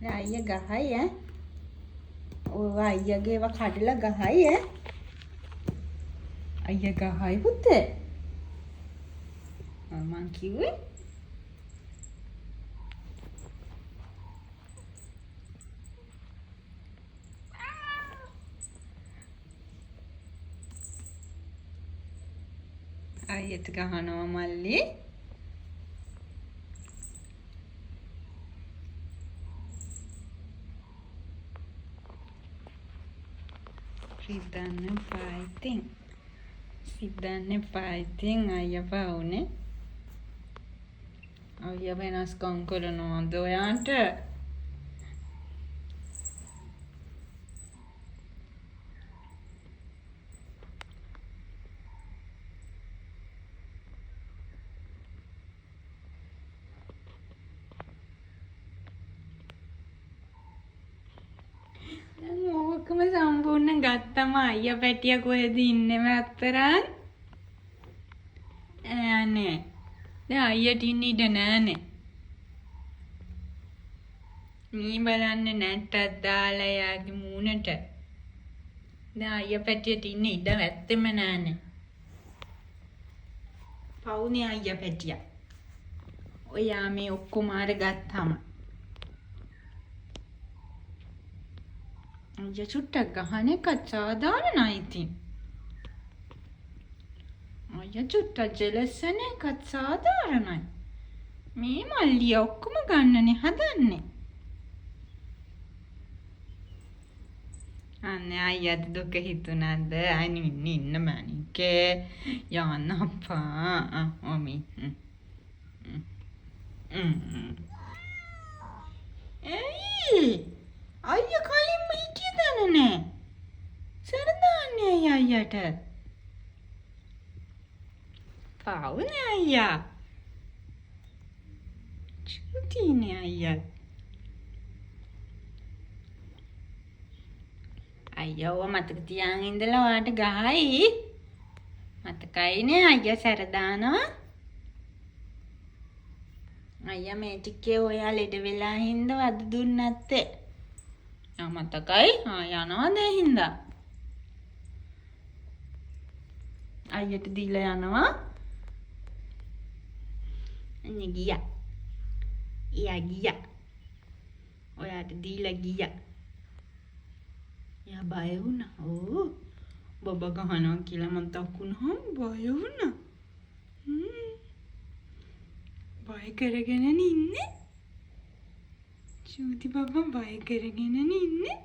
දැන් අයියා ගහයි ඈ. ඔය අයියාගේ ඒවා කඩලා ගහයි ඈ. අයියා ගහයි පුතේ. මං කිව්වේ අයියත් ගහනවා මල්ලි. සිද්ධාන්න fighting. සිද්ධාන්න fighting අයියා පාවුනේ. අයියා වෙනස්කම් කරනවද ඔයාට? ඕකම සම්පූර්ණ ගත්තම අයියා පැටිය කොහෙද ඉන්නේ මත්තරන්? ඈනේ. දැන් අයියට ඉන්න ඉඩ නෑනේ. මී බලන්නේ නැට්ටක් දාලා යාගේ මූණට. දැන් අයියා පැටියට ඉන්න ඉඩ ඇත්තෙම නෑනේ. පවුනේ අයියා පැටියා. ඔයා මේ ඔක්කොම අරගත්තාම අයියා චුට්ටක් ගහන එකත් සාධාරණයි ඉතින්. අයියා චුට්ටක් ජෙලස් වෙන එකත් සාධාරණයි. මේ මල්ලිය ඔක්කොම ගන්නනේ හදන්නේ. අනේ අයියාට දුක හිතුණාද? අනින්න ඉන්න මණිකේ යන්න අප්පා. ඔමි. ඒයි අයියා කලින්ම හිටිය දන්නේ. සරදාන්නේ අයියාට. පාවුනේ අයියා. චුටිනේ අයියා. අයියා ඔය මතක තියාගෙන ඉඳලා ඔයාට ගහයි. මතකයිනේ අයියා සැර දානවා. අයියා මේ ටිකේ ඔයා ලෙඩ වෙලා හින්දා වද දුන්නේ නැත්තේ. ආ මතකයි? යනවා දැන් හින්දා. අයියට දීලා යනවා. අනේ ගියා. ගියා. ඔයාට දීලා ගියා. යා බය වුණා. ඕ බබා ගහනවා කියලා මං තක්කුණාම බය වුණා. බය කරගෙන ඉන්නේ. චූටි බබා බය කරගෙන ඉන්නේ.